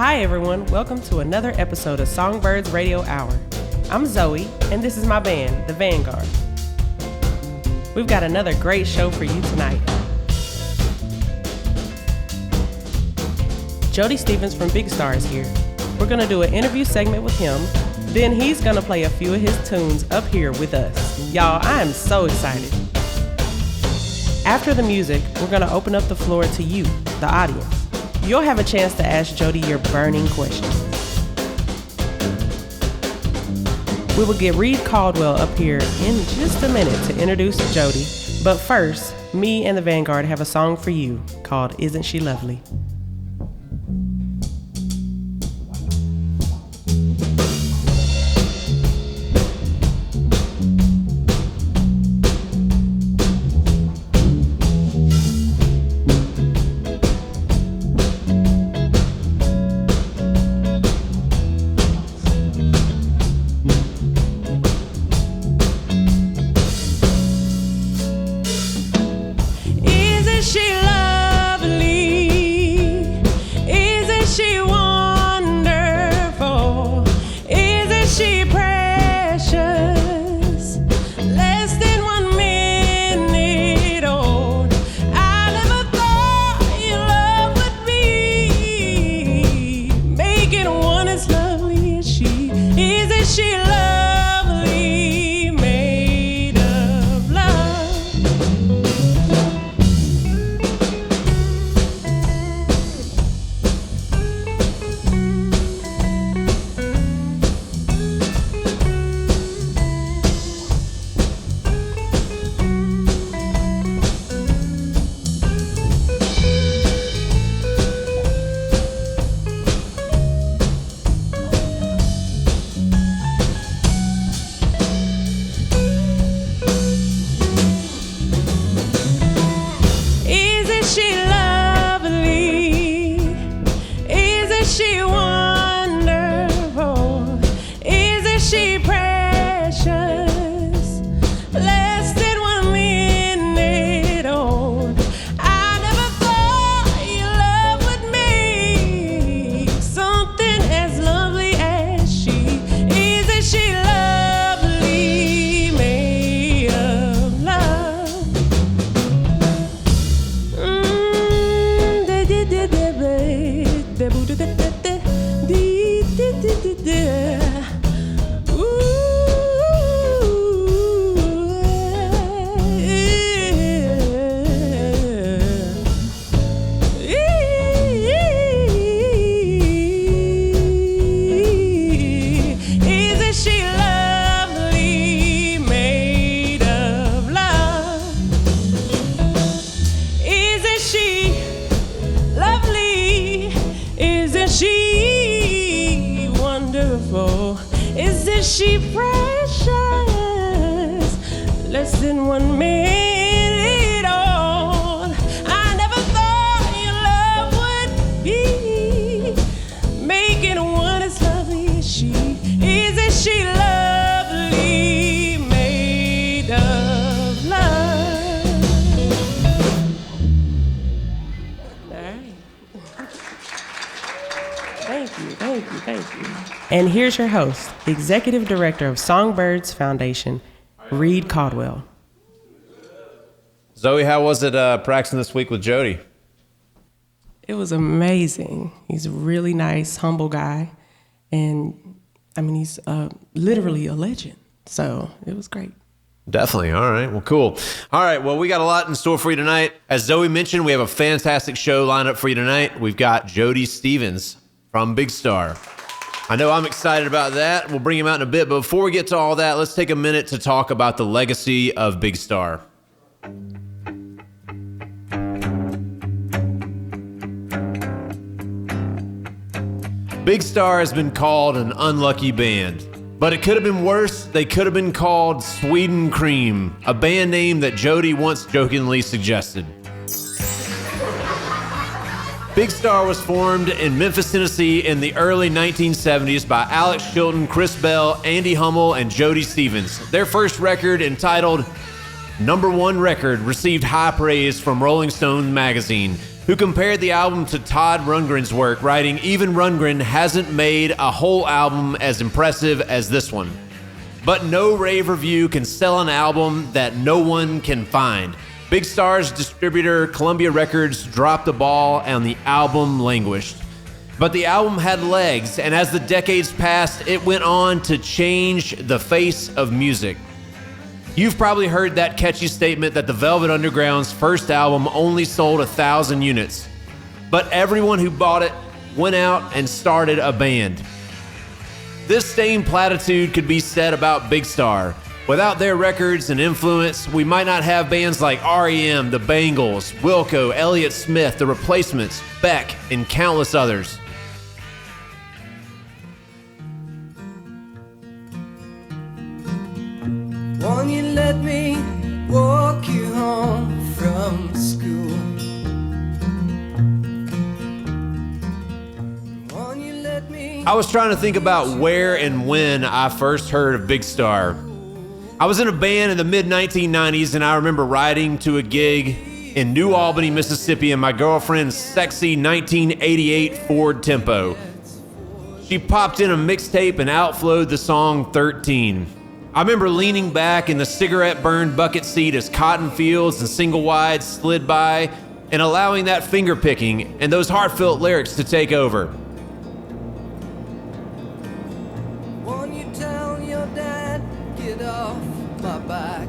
Hi everyone, welcome to another episode of Songbirds Radio Hour. I'm Zowie, and this is my band, The Vanguards. We've got another great show for you tonight. Jody Stephens from Big Star is here. We're going to do an interview segment with him, then he's going to play a few of his tunes up here with us. Y'all, I am so excited. After the music, we're going to open up the floor to you, the audience. You'll have a chance to ask Jody your burning questions. We will get Reed Caldwell up here in just a minute to introduce Jody. But first, me and the Vanguard have a song for you called Isn't She Lovely? And here's your host, the Executive Director of Songbirds Foundation, Reed Caldwell. Zowie, how was it practicing this week with Jody? It was amazing. He's a really nice, humble guy. And, he's literally a legend. So it was great. Definitely. All right. Well, cool. All right. Well, we got a lot in store for you tonight. As Zowie mentioned, we have a fantastic show lined up for you tonight. We've got Jody Stephens from Big Star. I know I'm excited about that. We'll bring him out in a bit. But before we get to all that, let's take a minute to talk about the legacy of Big Star. Big Star has been called an unlucky band. But it could have been worse. They could have been called Sweden Cream, a band name that Jody once jokingly suggested. Big Star was formed in Memphis, Tennessee in the early 1970s by Alex Chilton, Chris Bell, Andy Hummel, and Jody Stephens. Their first record, entitled #1 Record, received high praise from Rolling Stone magazine. who compared the album to Todd Rundgren's work, writing, "Even Rundgren hasn't made a whole album as impressive as this one. But no rave review can sell an album that no one can find. Big Star's distributor, Columbia Records, dropped the ball and the album languished. But the album had legs, and as the decades passed, it went on to change the face of music." You've probably heard that catchy statement that the Velvet Underground's first album only sold 1,000 units. But everyone who bought it went out and started a band. This same platitude could be said about Big Star. Without their records and influence, we might not have bands like R.E.M., the Bangles, Wilco, Elliott Smith, The Replacements, Beck, and countless others. Won't you let me walk you home from school? Won't you let me... I was trying to think about where and when I first heard of Big Star. I was in a band in the mid-1990s, and I remember riding to a gig in New Albany, Mississippi, in my girlfriend's sexy 1988 Ford Tempo. She popped in a mixtape and outflowed the song 13. I remember leaning back in the cigarette-burned bucket seat as Cotton Fields and Single Wide slid by and allowing that finger-picking and those heartfelt lyrics to take over. Won't you tell your dad, get off my back?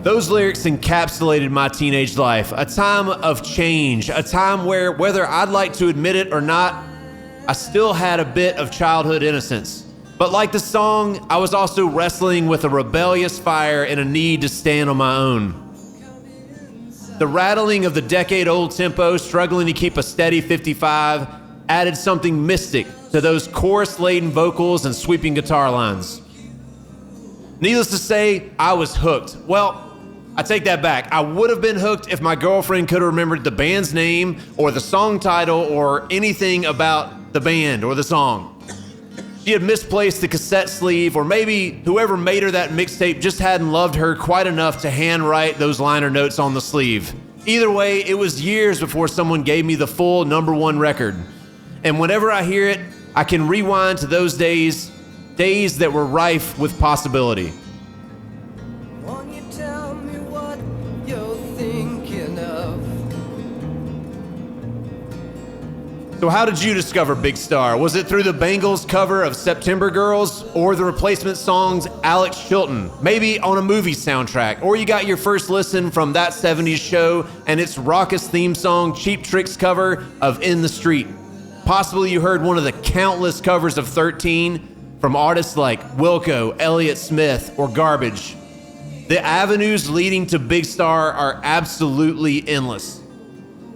Those lyrics encapsulated my teenage life, a time of change, a time where, whether I'd like to admit it or not, I still had a bit of childhood innocence. But like the song, I was also wrestling with a rebellious fire and a need to stand on my own. The rattling of the decade-old tempo, struggling to keep a steady 55, added something mystic to those chorus-laden vocals and sweeping guitar lines. Needless to say, I was hooked. Well, I take that back. I would have been hooked if my girlfriend could have remembered the band's name or the song title or anything about the band or the song. She had misplaced the cassette sleeve, or maybe whoever made her that mixtape just hadn't loved her quite enough to handwrite those liner notes on the sleeve. Either way, it was years before someone gave me the full #1 record. And whenever I hear it, I can rewind to those days that were rife with possibility. Won't you tell me what you're thinking of? So how did you discover Big Star? Was it through the Bangles cover of September Girls, or the Replacement song's Alex Chilton, maybe on a movie soundtrack, or you got your first listen from That 70s Show and its raucous theme song Cheap Trick's cover of In the Street? Possibly you heard one of the countless covers of 13 from artists like Wilco, Elliott Smith, or Garbage. The avenues leading to Big Star are absolutely endless.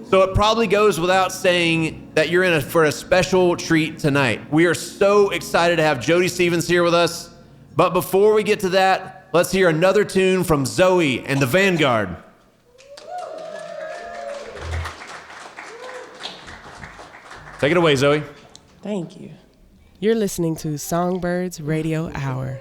So it probably goes without saying that you're in for a special treat tonight. We are so excited to have Jody Stephens here with us. But before we get to that, let's hear another tune from Zowie and the Vanguard. Take it away, Zowie. Thank you. You're listening to Songbirds Radio Hour.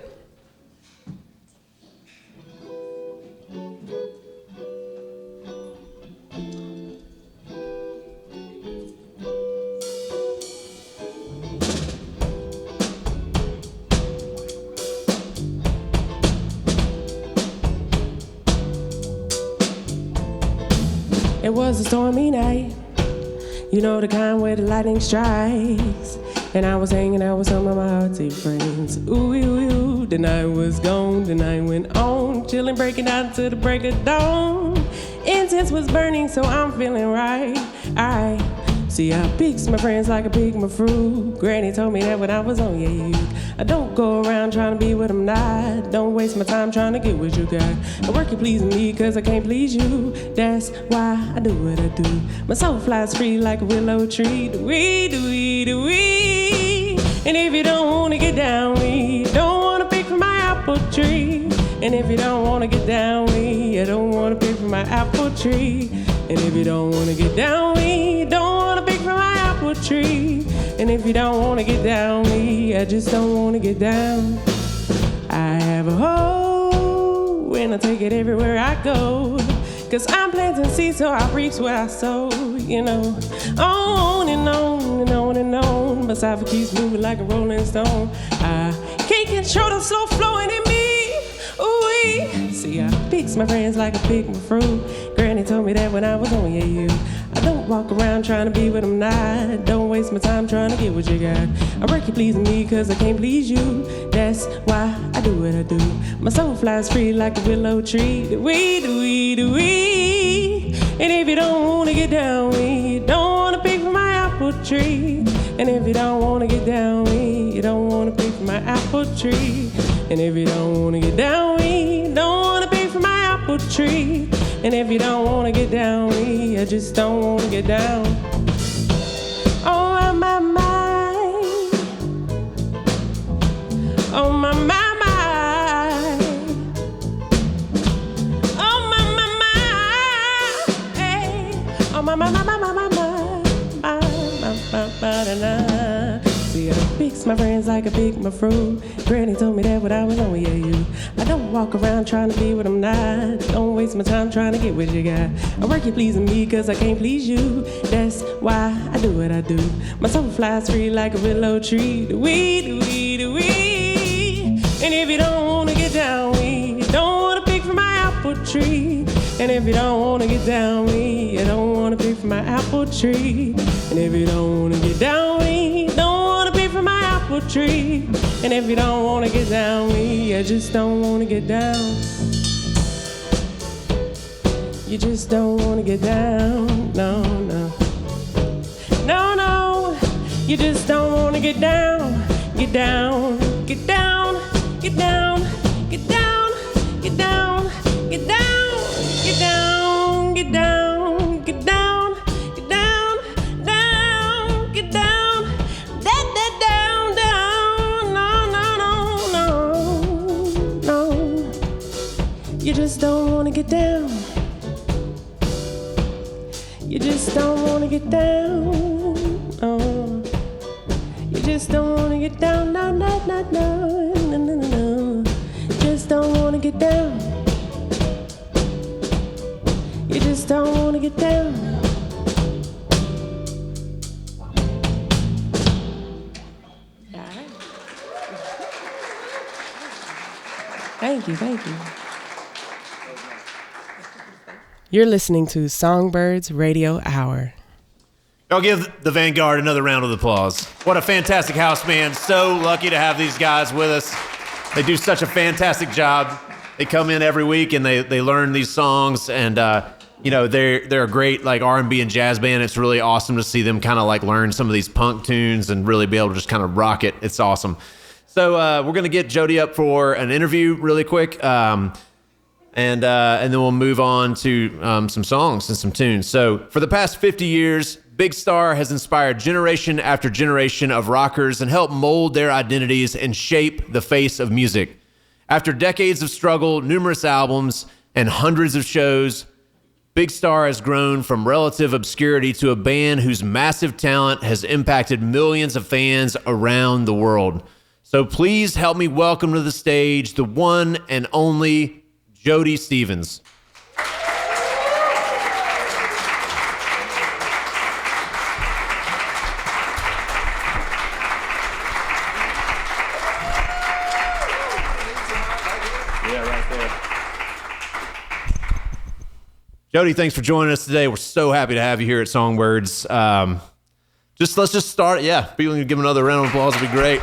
It was a stormy night, you know, the kind where the lightning strikes. And I was hanging out with some of my hearty friends. Ooh, ooh, ooh, the night was gone, the night went on, chilling, breaking down to the break of dawn. Incense was burning, so I'm feeling right. I see, I picked my friends like I picked my fruit. Granny told me that when I was on your youth. I don't go around trying to be what I'm not. Don't waste my time trying to get what you got. I work at pleasing me cause I can't please you. That's why I do what I do. My soul flies free like a willow tree. Do-wee, do-wee, do-wee. And if you don't wanna get down with me, don't wanna pick from my apple tree. And if you don't wanna get down with me, I don't wanna pick from my apple tree. And if you don't wanna get down with me, don't wanna pick from my apple tree. And if you don't wanna get down with me, I just don't wanna get down. I have a hoe and I take it everywhere I go. 'Cause I'm planting seeds, so I reap what I sow, you know. On and on and on and on. My side keeps moving like a rolling stone. I can't control the slow flowing in me. Ooh-wee. See, I fix my friends like I pick my fruit. Granny told me that when I was on you. I don't walk around trying to be what I'm not. Don't waste my time trying to get what you got. I work you pleasing me 'cause I can't please you. That's why I do what I do. My soul flies free like a willow tree. Do-wee, do-wee, do-wee. And if you don't wanna get down with me, you don't wanna pick from my apple tree. And if you don't wanna get down with me, you don't wanna pick from my apple tree. And if you don't wanna get down with me, you don't wanna pick from my apple tree. And if you don't wanna get down with me, I just don't wanna get down. Oh my mind. Oh my mind. Oh my mind. Hey. Oh my mind. See, I fix my friends like I pick my fruit. Granny told me that when I was on you. I don't walk around trying to be what I'm not. Don't waste my time trying to get what you got. I work you pleasing me 'cause I can't please you. That's why I do what I do. My soul flies free like a willow tree. Do-wee, do-wee, do-wee. And if you don't wanna get down with me, you don't wanna pick from my apple tree. And if you don't wanna get down with me, you don't wanna pick from my apple tree. And if you don't wanna get down with me, you don't wanna pick from my apple tree. And if you don't wanna get down with me, I just don't wanna get down. You just don't wanna get down, no, no. No, no, you just don't wanna get down. Get down, get down, get down, get down, get down, get down, get down, get down, get down, get down, down, get down, down, down, no. You just don't wanna get down. You just don't wanna get down. Oh. You just don't wanna get down. No. Just don't wanna get down. You just don't wanna get down. Thank you. You're listening to Songbirds Radio Hour. I'll give the Vanguard another round of applause. What a fantastic house band. So lucky to have these guys with us. They do such a fantastic job. They come in every week and they learn these songs, and they're a great like R&B and jazz band. It's really awesome to see them kind of like learn some of these punk tunes and really be able to just kind of rock it. It's awesome. So we're going to get Jody up for an interview really quick. And then we'll move on to some songs and some tunes. So for the past 50 years, Big Star has inspired generation after generation of rockers and helped mold their identities and shape the face of music. After decades of struggle, numerous albums, and hundreds of shows, Big Star has grown from relative obscurity to a band whose massive talent has impacted millions of fans around the world. So please help me welcome to the stage the one and only Jody Stephens. Yeah, right there. Jody, thanks for joining us today. We're so happy to have you here at Songbirds. Let's just start. Yeah, people can give another round of applause. It'd be great.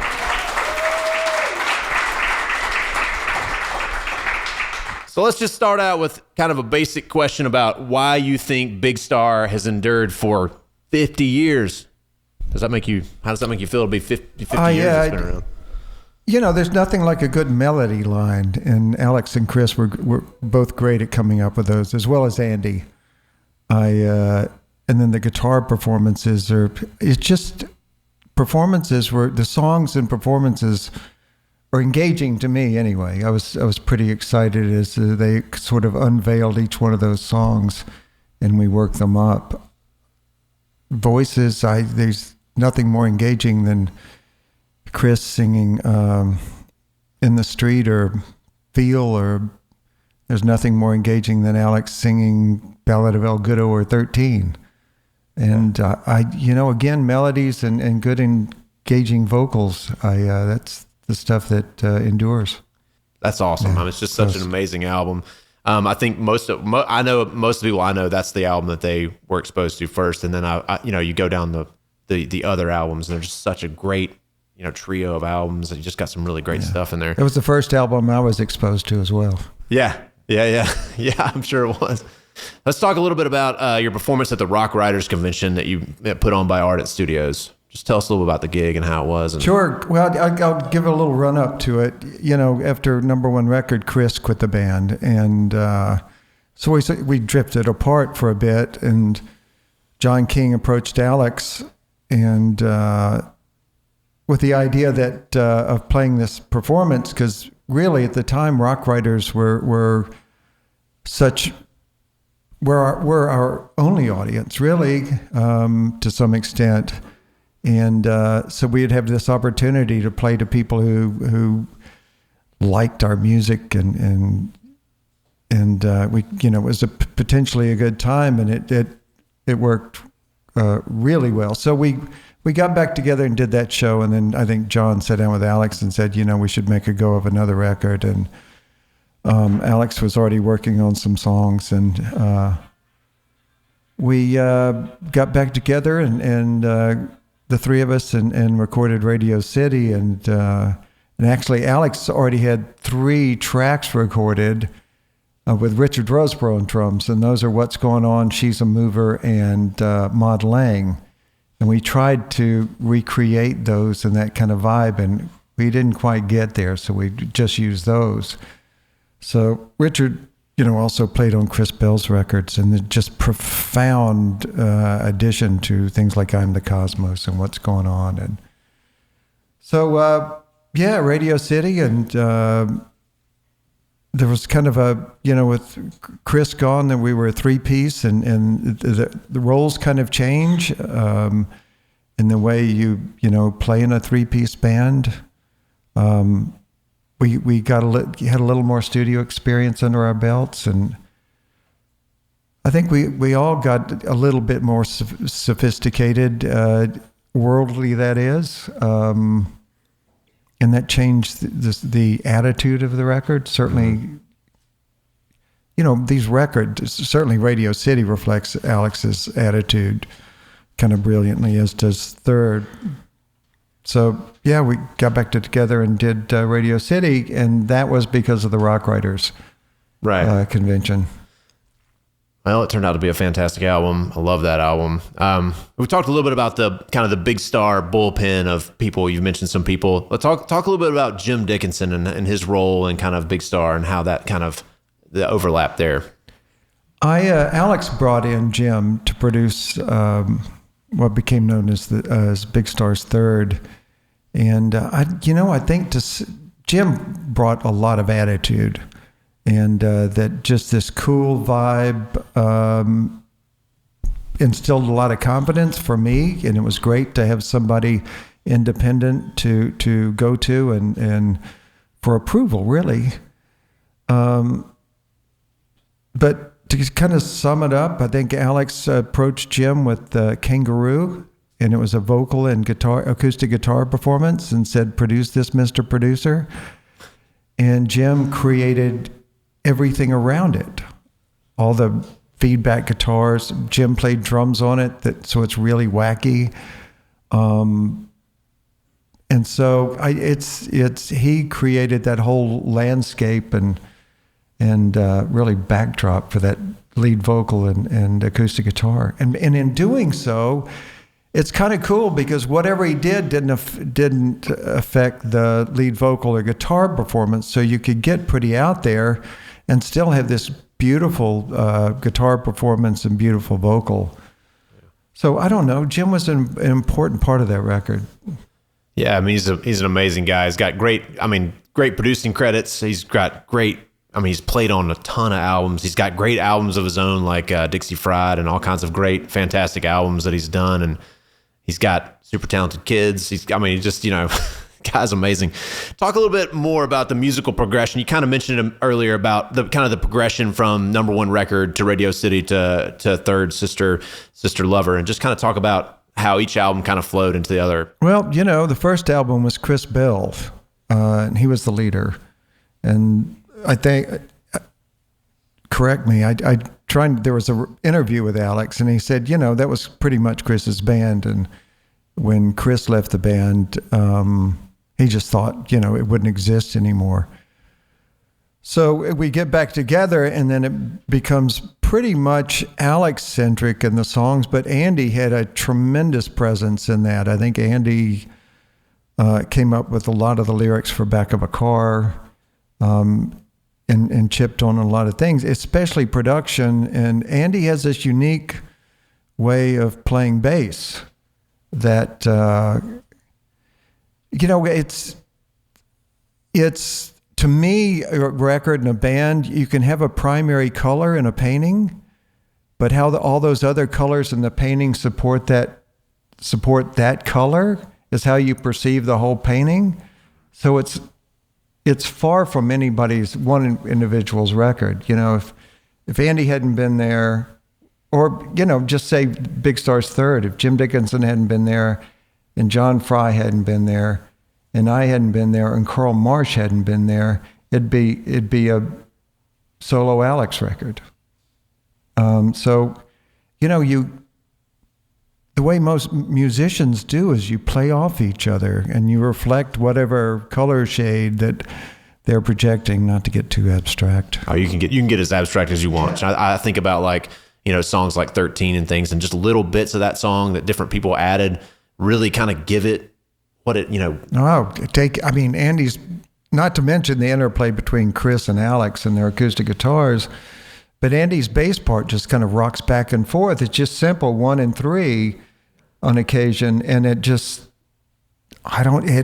So let's just start out with kind of a basic question about why you think Big Star has endured for 50 years. How does that make you feel to be 50 years it's been around? You know, there's nothing like a good melody line, and Alex and Chris were both great at coming up with those, as well as Andy. And then the guitar performances the songs and performances are engaging to me anyway. I was pretty excited as they sort of unveiled each one of those songs and we worked them up. Voices, there's nothing more engaging than Chris singing In the Street or Feel or there's nothing more engaging than Alex singing Ballad of El Goodo or 13. And again, melodies and good engaging vocals, that's the stuff that endures. That's awesome. Yeah. It's just such an amazing album. I think most of people I know, that's the album that they were exposed to first. And then you go down the other albums, and they're just such a great, trio of albums. You just got some really great stuff in there. It was the first album I was exposed to as well. Yeah. I'm sure it was. Let's talk a little bit about your performance at the Rock Writers Convention that you put on by Ardent Studios. Just tell us a little bit about the gig and how it was. Sure. Well, I'll give a little run up to it. After number one record, Chris quit the band, and so we drifted apart for a bit. And John King approached Alex, and with the idea that of playing this performance, because really at the time, Rock Writers were our only audience, really, to some extent. And so we'd have this opportunity to play to people who liked our music, and we, it was potentially a good time, and it worked really well. So we got back together and did that show, and then I think John sat down with Alex and said, we should make a go of another record. And Alex was already working on some songs, and we got back together and the three of us and recorded Radio City, and actually Alex already had 3 tracks recorded with Richard Roseborough on drums, and those are What's Going On, She's a Mover, and Maud Lang. And we tried to recreate those in that kind of vibe, and we didn't quite get there, so we just used those. So Richard, also played on Chris Bell's records, and just profound addition to things like I'm the Cosmos and What's Going On. And so, Radio City, and there was kind of with Chris gone, then we were a 3-piece, and the roles kind of change in the way you play in a 3-piece band. We had a little more studio experience under our belts, and I think we all got a little bit more sophisticated, worldly, that is, and that changed the attitude of the record. Certainly, these records, certainly Radio City reflects Alex's attitude kind of brilliantly, as does Third. So, we got back together and did Radio City, and that was because of the Rock Writers convention. Well, it turned out to be a fantastic album. I love that album. We talked a little bit about the kind of the Big Star bullpen of people. You've mentioned some people. Let's talk a little bit about Jim Dickinson and his role in kind of Big Star and how that kind of the overlap there. Alex brought in Jim to produce what became known as Big Star's Third. And I think Jim brought a lot of attitude, and that just this cool vibe instilled a lot of confidence for me, and it was great to have somebody independent to go to and for approval, really. But to kind of sum it up, I think Alex approached Jim with Kangaroo, and it was a vocal and acoustic guitar performance, and said, "Produce this, Mr. Producer." And Jim created everything around it. All the feedback guitars, Jim played drums on it, so it's really wacky. And so he created that whole landscape and really backdrop for that lead vocal and acoustic guitar. And in doing so, it's kind of cool because whatever he did didn't affect the lead vocal or guitar performance. So you could get pretty out there and still have this beautiful guitar performance and beautiful vocal. So I don't know. Jim was an important part of that record. Yeah, I mean, he's an amazing guy. He's got great producing credits. He's got he's played on a ton of albums. He's got great albums of his own, like Dixie Fried and all kinds of great, fantastic albums that he's done. And he's got super talented kids. He's just, Guy's amazing. Talk a little bit more about the musical progression. You kind of mentioned it earlier about the kind of the progression from number one record to Radio City to Third Sister Lover, and just kind of talk about how each album kind of flowed into the other. Well, the first album was Chris Bell, and he was the leader. And I think, correct me, there was an interview with Alex, and he said, that was pretty much Chris's band. And when Chris left the band, he just thought, it wouldn't exist anymore. So we get back together, and then it becomes pretty much Alex-centric in the songs, but Andy had a tremendous presence in that. I think Andy came up with a lot of the lyrics for Back of a Car, and chipped on a lot of things, especially production. And Andy has this unique way of playing bass that, it's to me, a record and a band, you can have a primary color in a painting, but how all those other colors in the painting support that color is how you perceive the whole painting. So it's far from anybody's one individual's record. If Andy hadn't been there, or just say Big Star's Third, if Jim Dickinson hadn't been there, and John Fry hadn't been there, and I hadn't been there, and Carl Marsh hadn't been there, it'd be a solo Alex record. The way most musicians do is you play off each other and you reflect whatever color shade that they're projecting, not to get too abstract. Oh, you can get as abstract as you want. I think about songs like 13 and things, and just little bits of that song that different people added really kind of give it what it, Andy's, not to mention the interplay between Chris and Alex and their acoustic guitars, but Andy's bass part just kind of rocks back and forth. It's just simple 1 and 3 on occasion, and it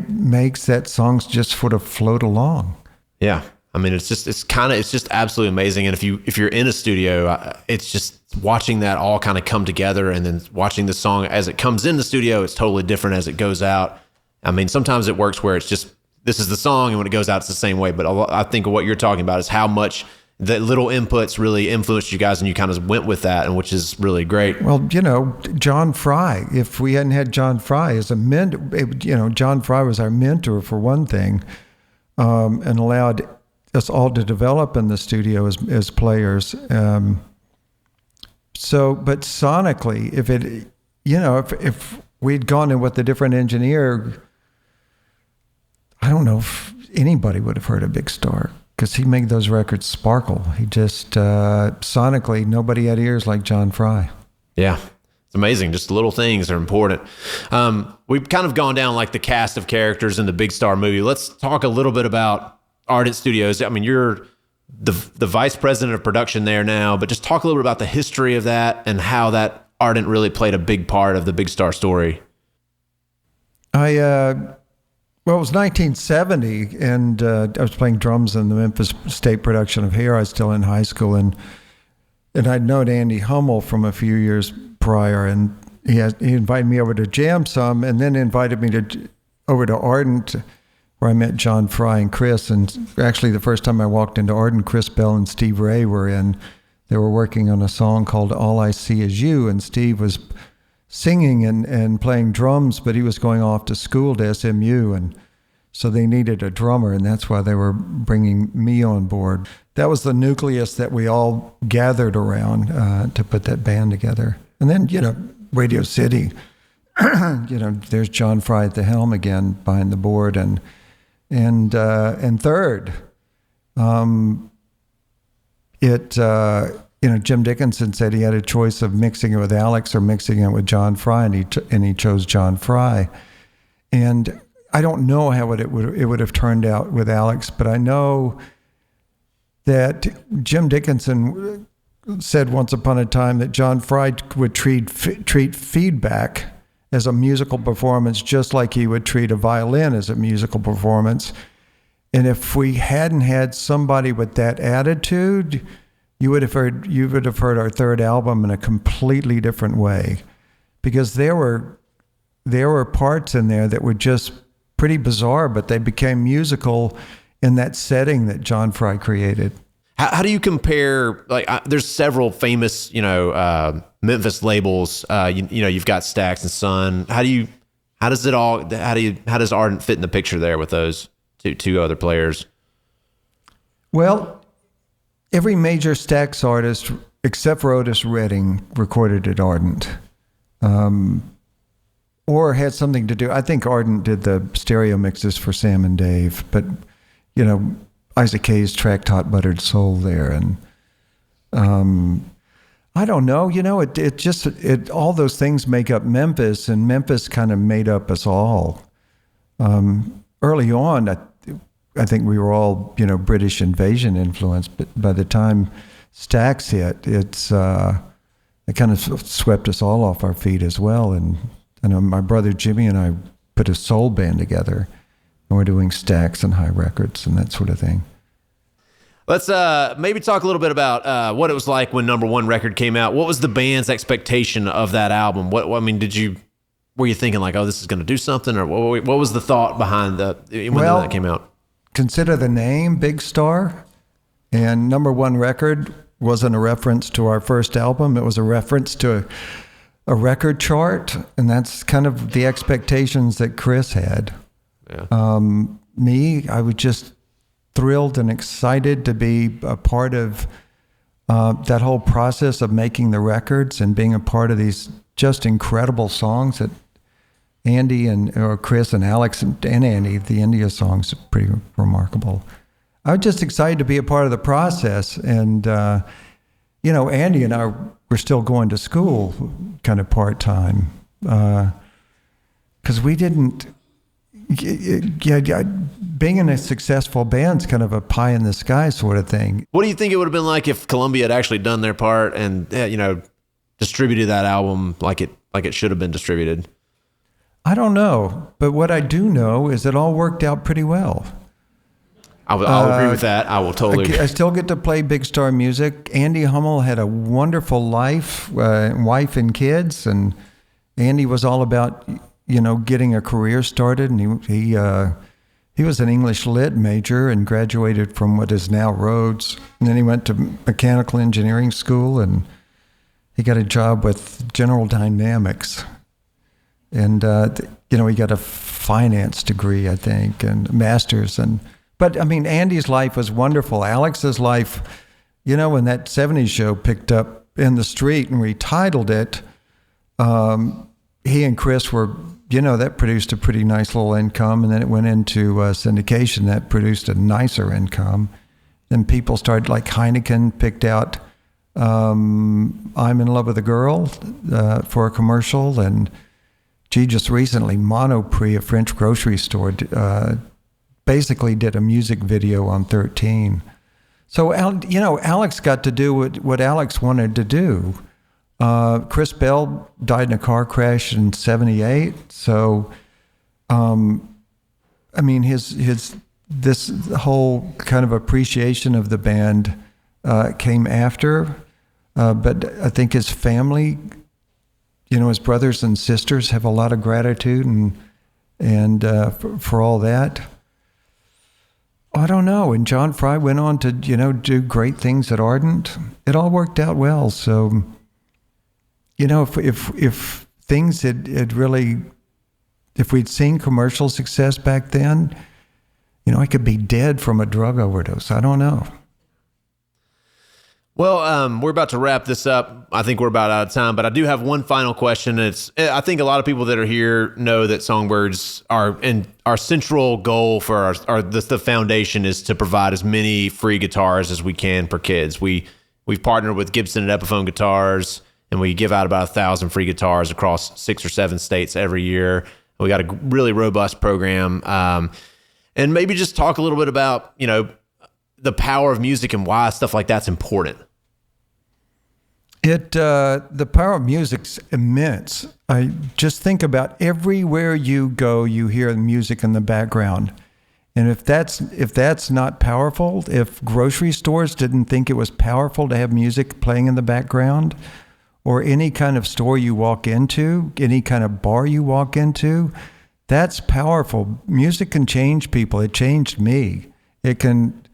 makes that songs just sort of float along. Yeah. It's just absolutely amazing. And if you're in a studio, it's just watching that all kind of come together, and then watching the song as it comes in the studio, it's totally different as it goes out. Sometimes it works where it's just, this is the song, and when it goes out, it's the same way. But I think what you're talking about is how much the little inputs really influenced you guys, and you kind of went with that, and which is really great. Well, John Fry, if we hadn't had John Fry as a mentor, John Fry was our mentor for one thing, and allowed us all to develop in the studio as players. But sonically, if we'd gone in with a different engineer, I don't know if anybody would have heard of Big Star, because he made those records sparkle. He just, sonically, nobody had ears like John Fry. Yeah, it's amazing. Just little things are important. We've kind of gone down like the cast of characters in the Big Star movie. Let's talk a little bit about Ardent Studios. You're the vice president of production there now, but just talk a little bit about the history of that and how that Ardent really played a big part of the Big Star story. Well, it was 1970, and I was playing drums in the Memphis state production of Here. I was still in high school, and I'd known Andy Hummel from a few years prior, and he invited me over to jam some, and then invited me over to Ardent, where I met John Fry and Chris. And actually, the first time I walked into Ardent, Chris Bell and Steve Ray were in. They were working on a song called All I See Is You, and Steve was singing and playing drums, but he was going off to school to SMU, and so they needed a drummer, and that's why they were bringing me on board. That was the nucleus that we all gathered around to put that band together. And then, Radio City, there's John Fry at the helm again behind the board, and Third, Jim Dickinson said he had a choice of mixing it with Alex or mixing it with John Fry, and he chose John Fry. And I don't know how it would have turned out with Alex, but I know that Jim Dickinson said once upon a time that John Fry would treat feedback as a musical performance just like he would treat a violin as a musical performance. And if we hadn't had somebody with that attitude, you would have heard our third album in a completely different way, because there were parts in there that were just pretty bizarre, but they became musical in that setting that John Fry created. How do you compare? Like, there's several famous, Memphis labels. You've got Stax and Sun. How does Ardent fit in the picture there with those two other players? Well, every major Stax artist except for Otis Redding recorded at Ardent, or had something to do. I think Ardent did the stereo mixes for Sam and Dave, but Isaac Hayes tracked Hot Buttered Soul there, and I don't know. All those things make up Memphis, and Memphis kind of made up us all. Early on, I think we were all, British invasion influenced, but by the time Stax hit, it kind of swept us all off our feet as well. And I know my brother Jimmy and I put a soul band together, and we're doing Stax and High Records and that sort of thing. Let's maybe talk a little bit about what it was like when Number One record came out. What was the band's expectation of that album? Were you thinking like, oh, this is going to do something, or what was the thought behind when that came out? Consider the name Big Star, and Number One record wasn't a reference to our first album. It was a reference to a record chart, and that's kind of the expectations that Chris had. Yeah. I was just thrilled and excited to be a part of that whole process of making the records and being a part of these just incredible songs that Andy or Chris and Alex and Andy, the India songs are pretty remarkable. I was just excited to be a part of the process. And, Andy and I were still going to school kind of part-time because we didn't, being in a successful band's kind of a pie in the sky sort of thing. What do you think it would have been like if Columbia had actually done their part and, distributed that album like it should have been distributed? I don't know, but what I do know is it all worked out pretty well. I'll agree with that. I will totally agree. I still get to play Big Star music. Andy Hummel had a wonderful life, wife and kids, and Andy was all about, getting a career started. And he was an English Lit major and graduated from what is now Rhodes. And then he went to mechanical engineering school, and he got a job with General Dynamics. And, he got a finance degree, I think, and master's. But Andy's life was wonderful. Alex's life, when that 70s show picked up in the street and we titled it, he and Chris were, that produced a pretty nice little income. And then it went into syndication that produced a nicer income. Then people started, like Heineken picked out I'm in Love with a Girl for a commercial. And just recently, Monoprix, a French grocery store, basically did a music video on 13. So, Alex got to do what Alex wanted to do. Chris Bell died in a car crash in 1978. So, this whole kind of appreciation of the band came after. But I think his family, his brothers and sisters have a lot of gratitude and for all that. I don't know. And John Fry went on to, do great things at Ardent. It all worked out well. So, if things had really, if we'd seen commercial success back then, I could be dead from a drug overdose. I don't know. Well, we're about to wrap this up. I think we're about out of time, but I do have one final question. I think a lot of people that are here know that Songbirds our central goal for the foundation is to provide as many free guitars as we can per kids. We've partnered with Gibson and Epiphone Guitars, and we give out about 1,000 free guitars across 6 or 7 states every year. We got a really robust program, and maybe just talk a little bit about the power of music and why stuff like that's important. The power of music's immense. I just think about everywhere you go, you hear the music in the background. And if that's not powerful, if grocery stores didn't think it was powerful to have music playing in the background, or any kind of store you walk into, any kind of bar you walk into, That's powerful. Music can change people. It changed me. It can.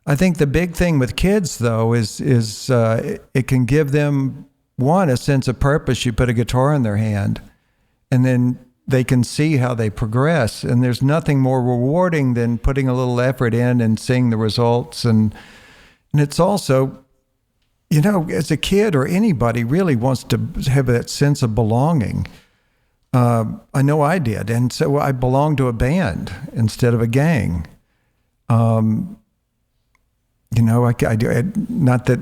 I think the big thing with kids, though, is it can give them, one, a sense of purpose. You put a guitar in their hand, and then they can see how they progress. And there's nothing more rewarding than putting a little effort in and seeing the results. And it's also, you know, as a kid or anybody really wants to have that sense of belonging. I know I did. And so I belonged to a band instead of a gang. You know, not that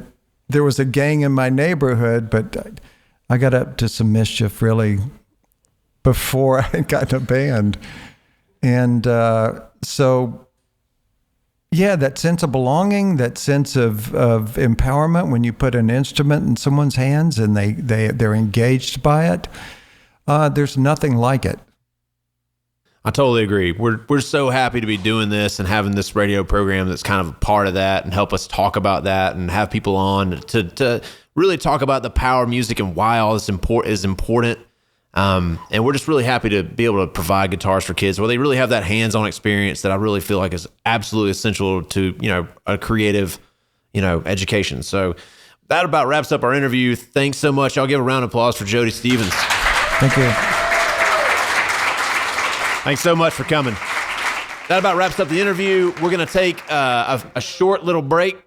there was a gang in my neighborhood, but I got up to some mischief really before I got in a band. And so, yeah, that sense of belonging, that sense of empowerment when you put an instrument in someone's hands and they're engaged by it, there's nothing like it. I totally agree. We're so happy to be doing this and having this radio program that's kind of a part of that and help us talk about that and have people on to really talk about the power of music and why all this is important. And we're just really happy to be able to provide guitars for kids where they really have that hands-on experience that I really feel like is absolutely essential to, you know, a creative, you know, education. So that about wraps up our interview. Thanks so much. I'll give a round of applause for Jody Stephens. Thank you. Thanks so much for coming. That about wraps up the interview. We're going to take a short little break.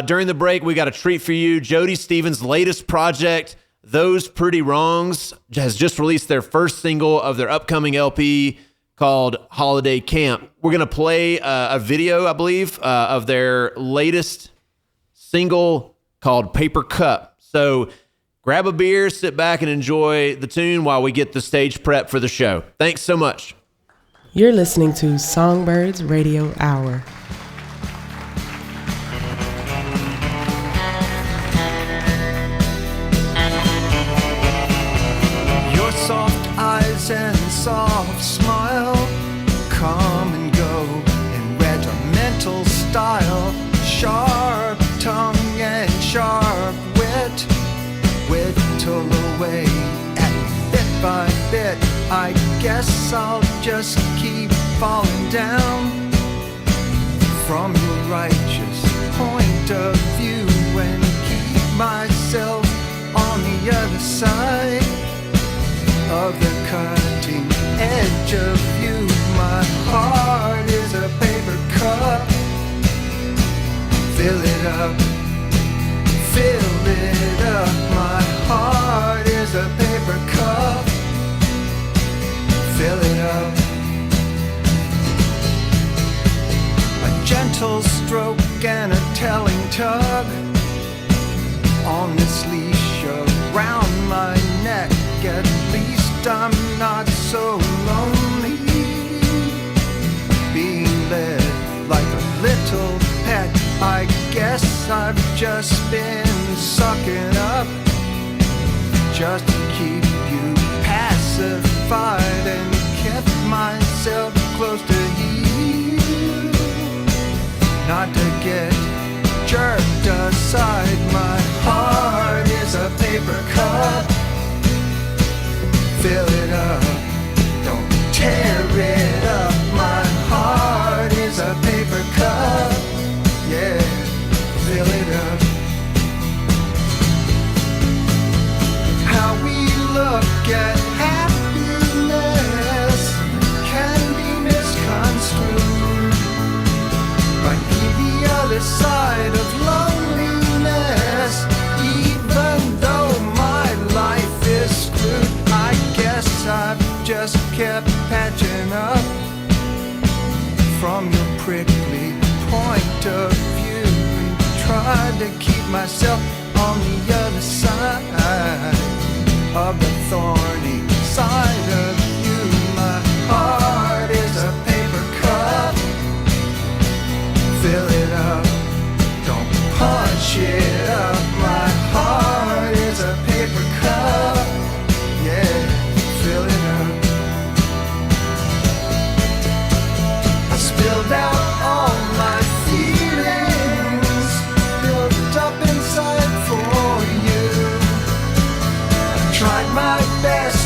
During the break, we got a treat for you. Jody Stephens' latest project, Those Pretty Wrongs, has just released their first single of their upcoming LP called Holiday Camp. We're going to play a video, I believe, of their latest single called Paper Cup. So grab a beer, sit back, and enjoy the tune while we get the stage prep for the show. Thanks so much. You're listening to Songbirds Radio Hour. Your soft eyes and soft smile come and go in regimental style. Sharp tongue and sharp wit whittle away at bit by bit. I guess I'll just keep falling down from your righteous point of view and keep myself on the other side of the cutting edge of you. My heart is a paper cup. Fill it up, fill it up. My heart is a paper cup. Fill it up. A gentle stroke and a telling tug on this leash around my neck. At least I'm not so lonely, being led like a little pet. I guess I've just been sucking up just to keep you pacified and kept myself close to you, not to get jerked aside. My heart is a paper cup. Fill it up, don't tear it up. My heart is a paper cup. Yeah, fill it up. How we look at happiness can be misconstrued. Might be the other side of loneliness, even though my life is screwed. I guess I've just kept patching up from your prickly point of view and tried to keep myself on the other side of the thorny side of you. My heart is a paper cup. Fill it up, don't punch it up. My heart is a paper cup. Yeah, fill it up. I spilled out all my feelings built up inside for you. I tried my best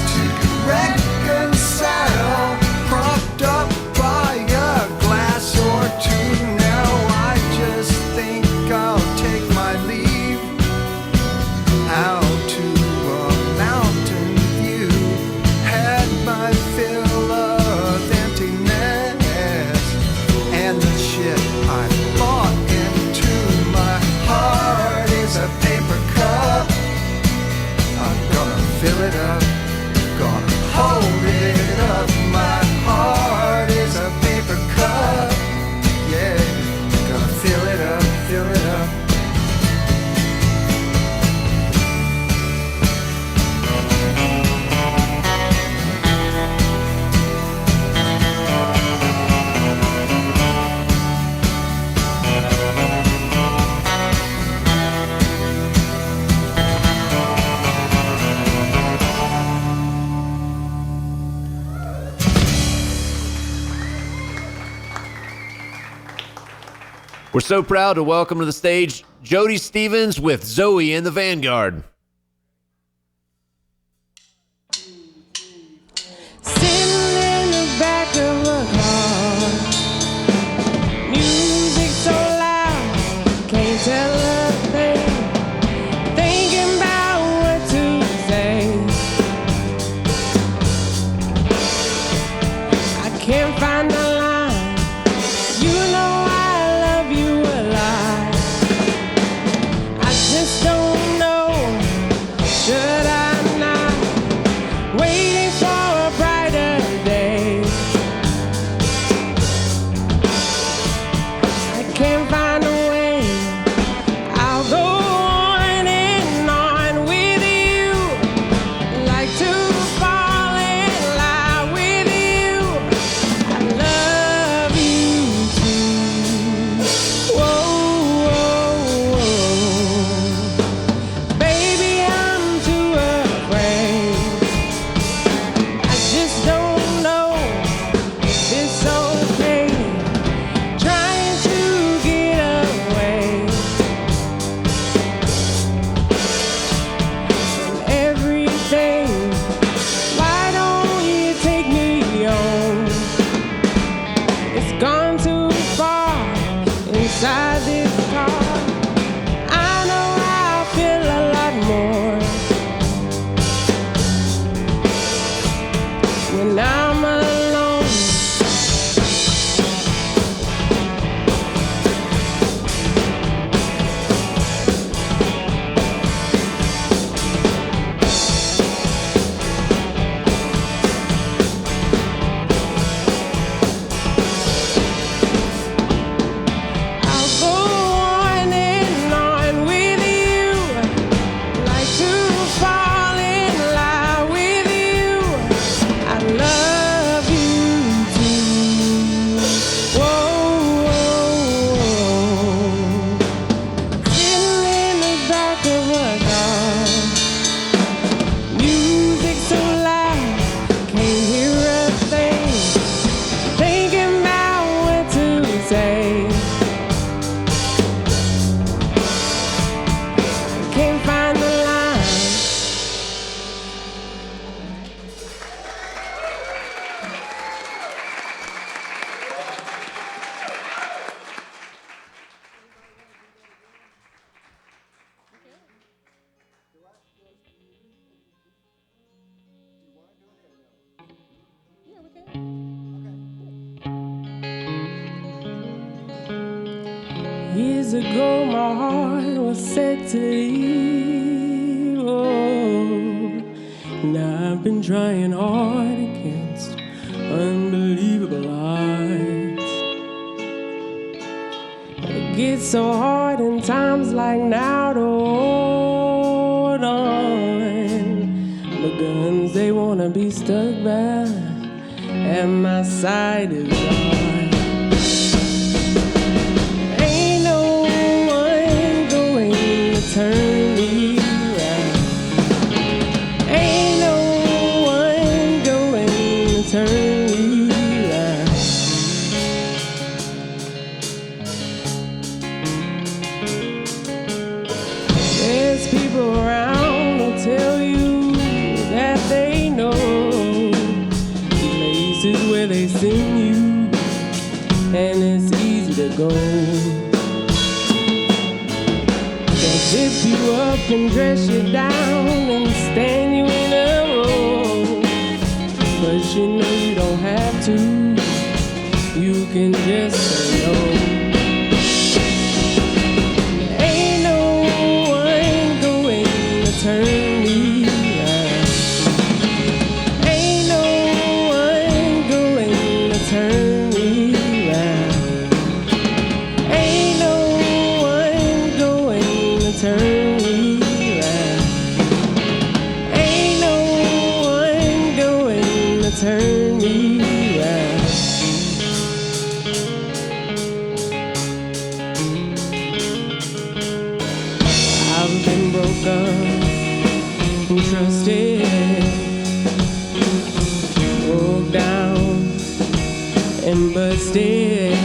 We're so proud to welcome to the stage Jody Stephens with Zowie and the Vanguard. Sitting in the back of a car, music so loud, can't tell a thing, thinking about what to say. I can't find the line, you know I love you a lot. I just don't know, should I not, waiting for a brighter day. I can't find a way, I'll go on and on with you, like to fall in love with you. I love you too. Whoa, whoa, whoa. Baby, I'm too afraid. I just don't know if it's okay, trying to get away from everything. Why don't you take me home? It's gone too far inside this car. I know I'll feel a lot more when I'm alone. I'll go on and on with you, like to fall in love with you. I love you too. Whoa, whoa, whoa. Sitting in the back of a car, music so loud, can't hear a thing, thinking about what to say. Can't find the line. Years ago, my heart was set to leave. Oh, now I've been trying hard against unbelievable odds. It gets so hard in times like now to hold on. The guns they wanna be stuck by, and my side is on. Ain't no one going to turn me around. Ain't no one going to turn me around. There's people around who'll tell you that they know places where they send you, and it's easy to go. They'll zip you up and dress you down and stand you in a row, but you know you don't have to. You can just say no. Ain't no one going to turn me around. Ain't no one going to turn me around. Ain't no one going to turn me around. Ain't no one going to turn me around. I've been broken and trusted, broke down and busted,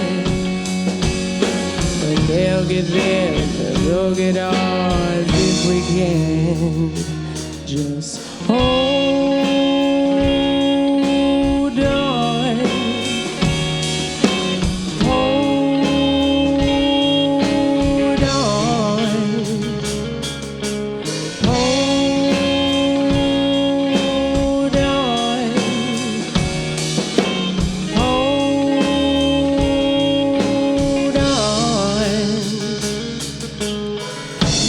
but They'll get there, we'll get ours if we can. Just hold on. Hold on. Hold on. Hold on.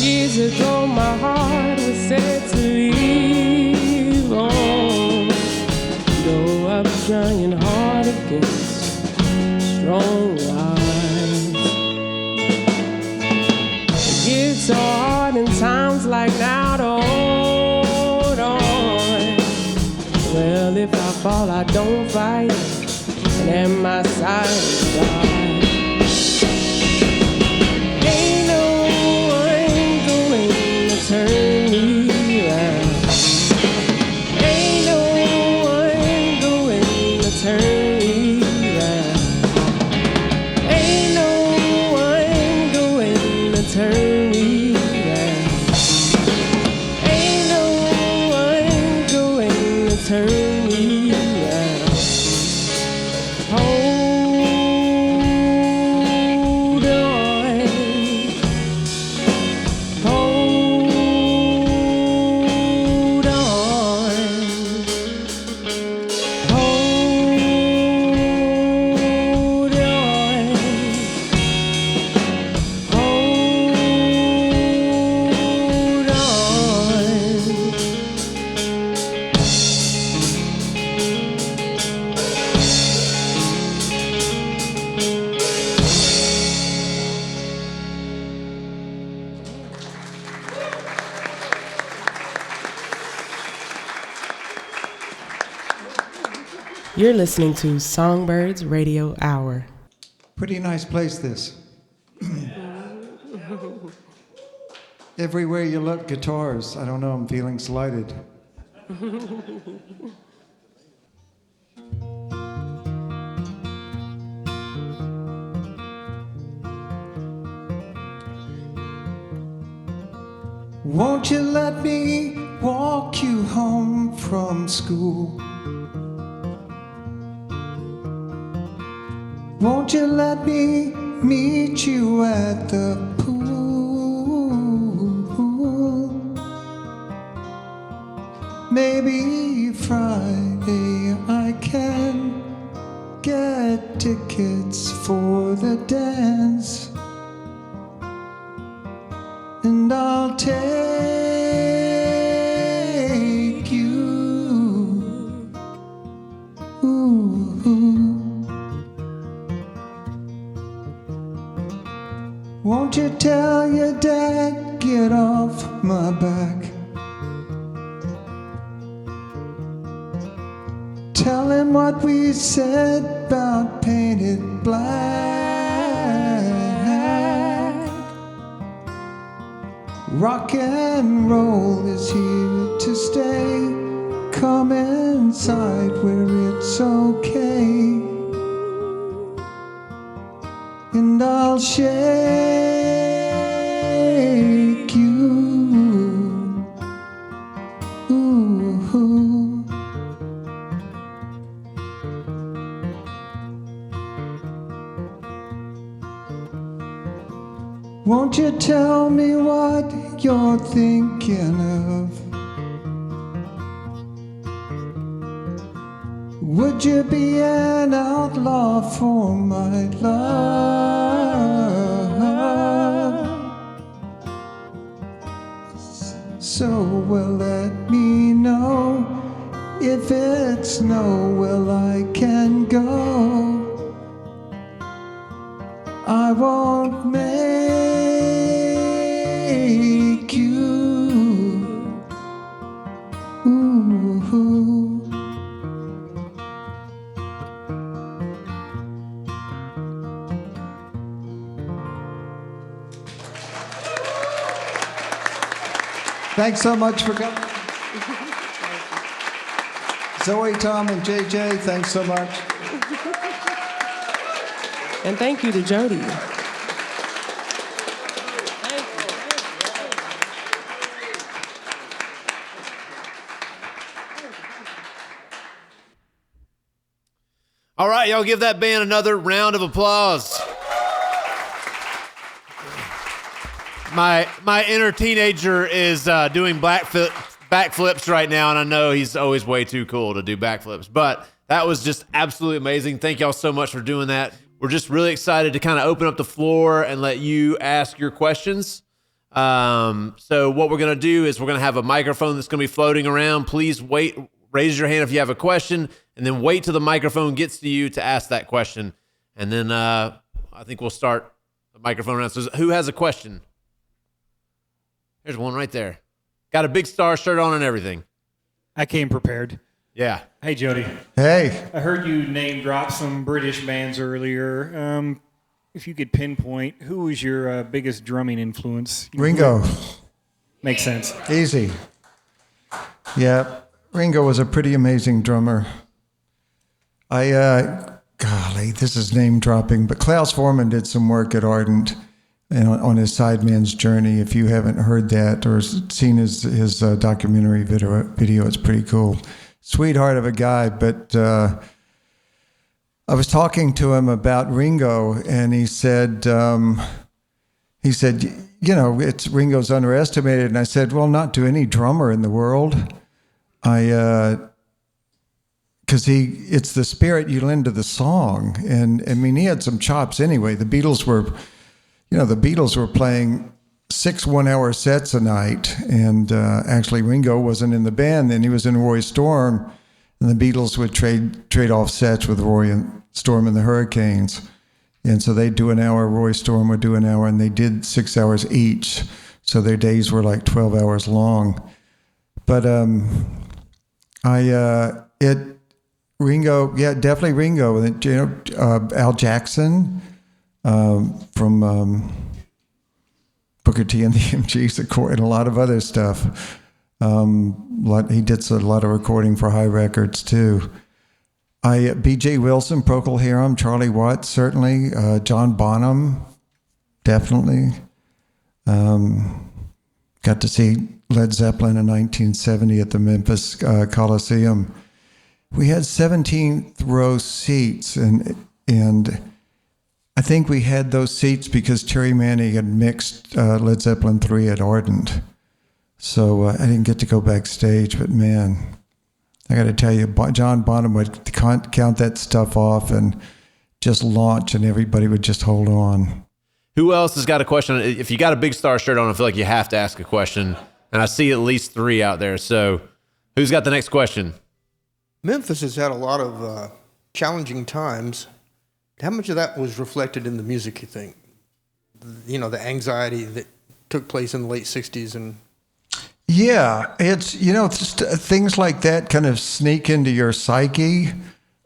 Years ago, my heart was set to leave on. Though I was trying hard against strong lines. It gets so hard in times like now to hold on. Well, if I fall, I don't fight, and at my side is God. Ain't no one going to turn me around. Ain't no one going to turn me around. Ain't no one going to turn me around. Ain't no one going to turn me around. Hold on. Hold on. Hold on. Hold on. You're listening to Songbirds Radio Hour. Pretty nice place, this. Everywhere you look, guitars. I don't know, I'm feeling slighted. Won't you let me walk you home from school? Won't you let me meet you at the pool? Maybe Friday I can get tickets for the dance, and I'll take you. Won't you tell your dad, get off my back? Tell him what we said about painted black. Rock and roll is here to stay. Come inside where it's okay, and I'll shake you. Won't you tell me what you're thinking of? Would you be an outlaw for my love? So well, let me know if it's no, well, I can go. I won't make you. Thanks so much for coming. Zoe, Tom, and JJ, thanks so much. And thank you to Jody. All right, y'all give that band another round of applause. My inner teenager is doing backflips right now, and I know he's always way too cool to do backflips. But that was just absolutely amazing. Thank y'all so much for doing that. We're just really excited to kind of open up the floor and let you ask your questions. So what we're going to do is we're going to have a microphone that's going to be floating around. Please raise your hand if you have a question, and then wait till the microphone gets to you to ask that question. And then I think we'll start the microphone round. So who has a question? There's one right there. Got a Big Star shirt on and everything. I came prepared. Yeah. Hey, Jody. Hey. I heard you name drop some British bands earlier. If you could pinpoint, who was your biggest drumming influence? Ringo. Makes sense. Easy. Yeah. Ringo was a pretty amazing drummer. Golly, this is name dropping, but Klaus Voormann did some work at Ardent and on his Sideman's Journey. If you haven't heard that or seen his documentary video, it's pretty cool. Sweetheart of a guy, but I was talking to him about Ringo, and he said, it's Ringo's underestimated. And I said, well, not to any drummer in the world. Because it's the spirit you lend to the song. And I mean, he had some chops anyway. The Beatles were playing 6 1-hour sets a night. And actually Ringo wasn't in the band then. He was in Roy Storm. And the Beatles would trade off sets with Roy and Storm and the Hurricanes. And so they'd do an hour, Roy Storm would do an hour, and they did 6 hours each. So their days were like 12 hours long. But Ringo, yeah, definitely Ringo. Al Jackson from Booker T and the MGs, and a lot of other stuff. He did a lot of recording for High Records too. B.J. Wilson, Procol Harum, Charlie Watts, certainly. John Bonham, definitely. Got to see Led Zeppelin in 1970 at the Memphis Coliseum. We had 17th row seats, and I think we had those seats because Terry Manning had mixed Led Zeppelin 3 at Ardent. So I didn't get to go backstage, but man, I got to tell you, John Bonham would count that stuff off and just launch, and everybody would just hold on. Who else has got a question? If you got a Big Star shirt on, I feel like you have to ask a question. And I see at least 3 out there. So who's got the next question? Memphis has had a lot of challenging times. How much of that was reflected in the music, you think? The anxiety that took place in the late 60s and... Yeah, it's, just things like that kind of sneak into your psyche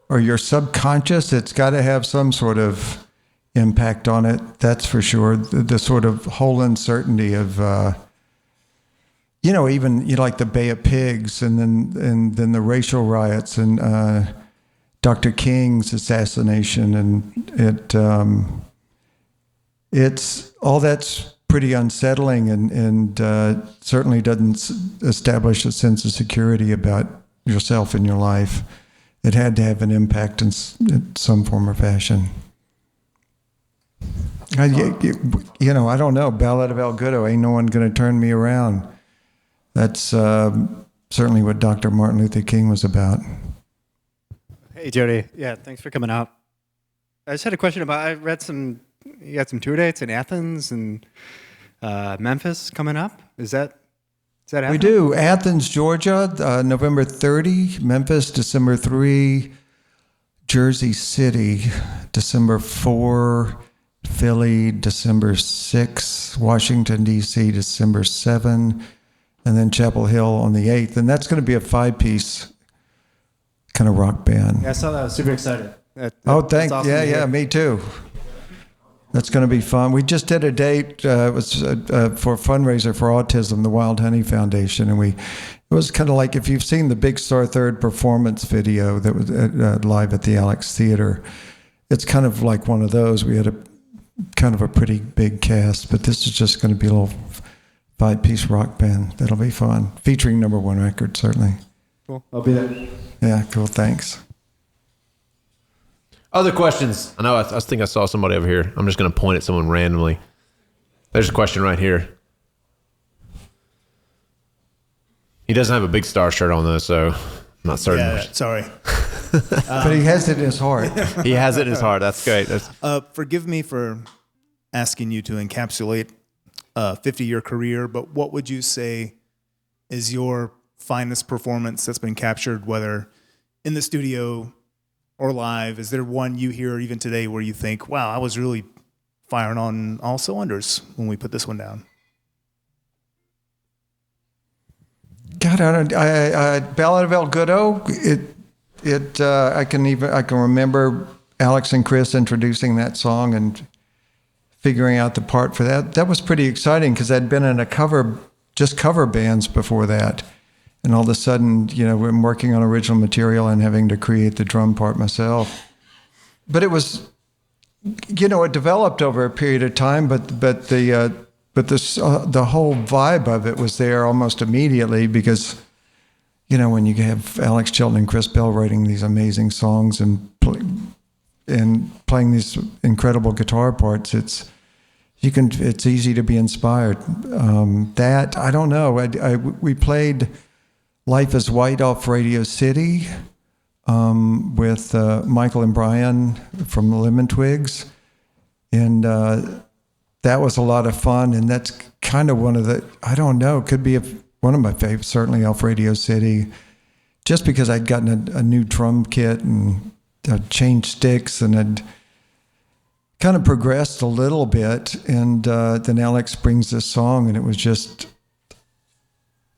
or your subconscious. It's got to have some sort of impact on it, that's for sure. The sort of whole uncertainty of, even like the Bay of Pigs and then the racial riots and Dr. King's assassination, and it's all that's pretty unsettling and certainly doesn't establish a sense of security about yourself and your life. It had to have an impact in some form or fashion. I don't know. Ballad of El Goodo, ain't no one going to turn me around. That's certainly what Dr. Martin Luther King was about. Hey, Jody. Yeah, thanks for coming out. I just had a question about, I read you got some tour dates in Athens and Memphis coming up. Is that happening? We do. Athens, Georgia, November 30. Memphis, December 3. Jersey City, December 4. Philly, December 6. Washington, D.C., December 7. And then Chapel Hill on the 8th. And that's going to be a 5-piece kind of rock band. Yeah, I saw that. I was super excited. Thanks. Awesome yeah, me too. That's going to be fun. We just did a date. It was for a fundraiser for autism, the Wild Honey Foundation, and it was kind of like if you've seen the Big Star Third performance video that was live at the Alex Theater. It's kind of like one of those. We had a kind of a pretty big cast, but this is just going to be a little 5-piece rock band. That'll be fun, featuring number 1 record certainly. Cool. I'll be there. Yeah, cool. Thanks. Other questions? I know. I think I saw somebody over here. I'm just going to point at someone randomly. There's a question right here. He doesn't have a Big Star shirt on though, so I'm not certain. Yeah, sorry. But he has it in his heart. He has it in his heart. That's great. Forgive me for asking you to encapsulate a 50-year career, but what would you say is your finest performance that's been captured, whether in the studio or live? Is there one you hear even today where you think, wow, I was really firing on all cylinders when we put this one down? God, Ballad of El Goodo. I can remember Alex and Chris introducing that song and figuring out the part for that. That was pretty exciting because I'd been in cover bands before that. And all of a sudden, I'm working on original material and having to create the drum part myself. But it was, it developed over a period of time, but the whole vibe of it was there almost immediately because, when you have Alex Chilton and Chris Bell writing these amazing songs and playing these incredible guitar parts, it's easy to be inspired. I don't know. We played Life is White off Radio City with Michael and Brian from the Lemon Twigs, and that was a lot of fun. And that's kind of one of the, I don't know, could be one of my favorites, certainly off Radio City, just because I'd gotten a new drum kit and changed sticks and had kind of progressed a little bit. And then Alex brings this song, and it was just,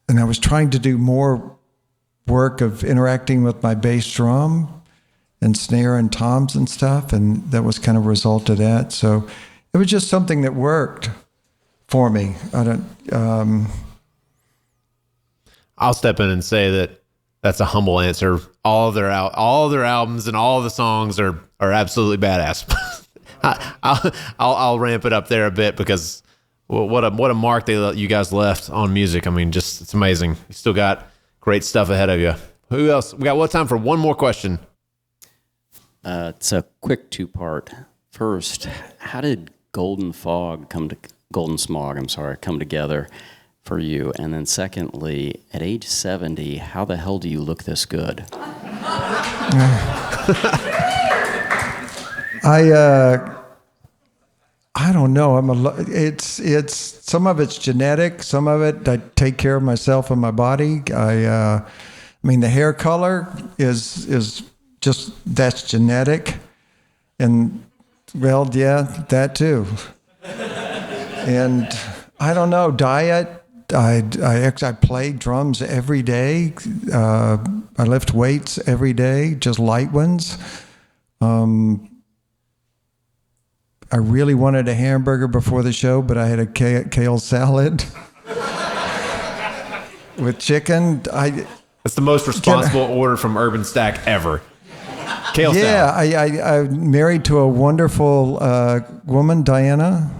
and I was trying to do more work of interacting with my bass drum and snare and toms and stuff, and that was kind of a result of that. So it was just something that worked for me. I'll step in and say that's a humble answer. All of their albums and all of the songs are absolutely badass. I'll ramp it up there a bit because what a mark you guys left on music. I mean, just it's amazing. You still got great stuff ahead of you. Who else? We got what time for one more question? It's a quick two-part. First, how did Golden Smog come together for you? And then secondly, at age 70, how the hell do you look this good? I don't know. It's some of it's genetic, some of it I take care of myself and my body. I mean, the hair color is just, that's genetic, and well, yeah, that too. And I don't know, diet. I play drums every day. I lift weights every day, just light ones. I really wanted a hamburger before the show, but I had a kale salad with chicken. That's the most responsible order from Urban Stack ever. Kale salad. Yeah, I'm married to a wonderful woman, Diana.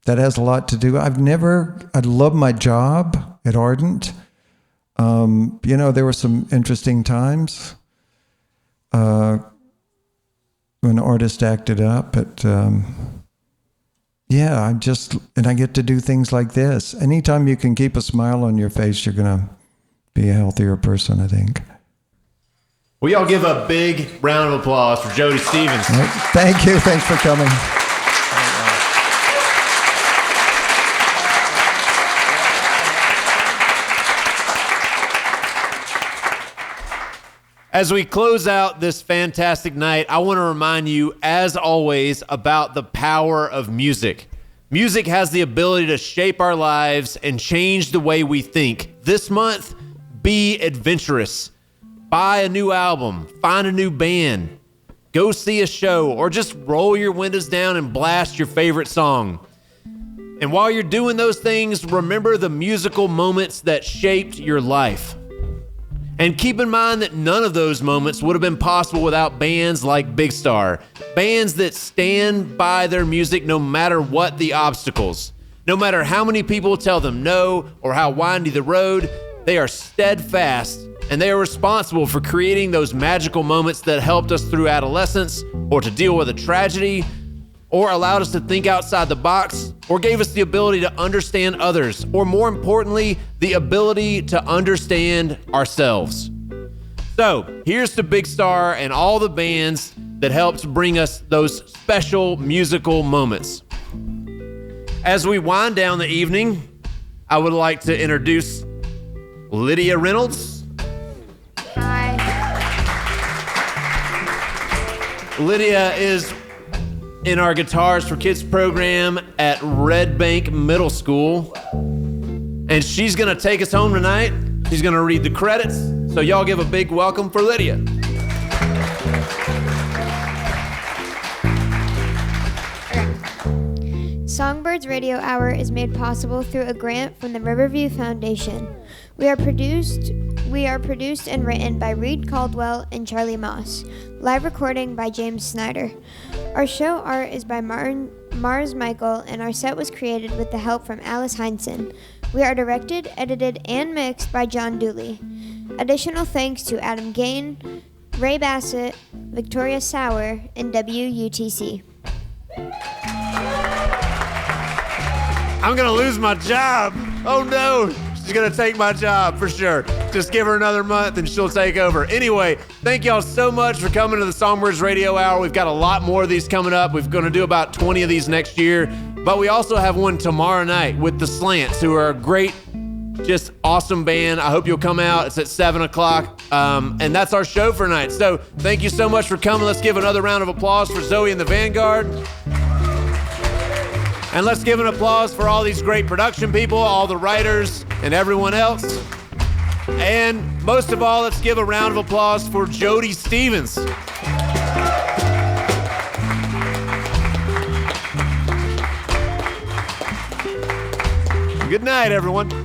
That has a lot to do. I love my job at Ardent. There were some interesting times when artists acted up, but I get to do things like this. Anytime you can keep a smile on your face, you're going to be a healthier person, I think. We all give a big round of applause for Jody Stephens. Thank you. Thanks for coming. As we close out this fantastic night, I want to remind you, as always, about the power of music. Music has the ability to shape our lives and change the way we think. This month, be adventurous. Buy a new album, find a new band, go see a show, or just roll your windows down and blast your favorite song. And while you're doing those things, remember the musical moments that shaped your life. And keep in mind that none of those moments would have been possible without bands like Big Star. Bands that stand by their music no matter what the obstacles. No matter how many people tell them no or how windy the road, they are steadfast and they are responsible for creating those magical moments that helped us through adolescence, or to deal with a tragedy, or allowed us to think outside the box, or gave us the ability to understand others, or more importantly, the ability to understand ourselves. So here's to Big Star and all the bands that helped bring us those special musical moments. As we wind down the evening, I would like to introduce Lydia Reynolds. Hi. Lydia is in our Guitars for Kids program at Red Bank Middle School. And she's gonna take us home tonight. She's gonna read the credits. So y'all give a big welcome for Lydia. Songbirds Radio Hour is made possible through a grant from the Riverview Foundation. We are produced and written by Reed Caldwell and Charlie Moss. Live recording by James Snyder. Our show art is by Mars Michael, and our set was created with the help from Alice Heinsohn. We are directed, edited, and mixed by John Dooley. Additional thanks to Adam Gain, Ray Bassett, Victoria Sauer, and WUTC. I'm gonna lose my job. Oh no, she's gonna take my job for sure. Just give her another month and she'll take over. Anyway, thank y'all so much for coming to the Songbirds Radio Hour. We've got a lot more of these coming up. We're gonna do about 20 of these next year, but we also have one tomorrow night with the Slants, who are a great, just awesome band. I hope you'll come out. It's at 7 o'clock, and that's our show for tonight. So thank you so much for coming. Let's give another round of applause for Zowie and the Vanguard. And let's give an applause for all these great production people, all the writers, and everyone else. And most of all, let's give a round of applause for Jody Stephens. Good night, everyone.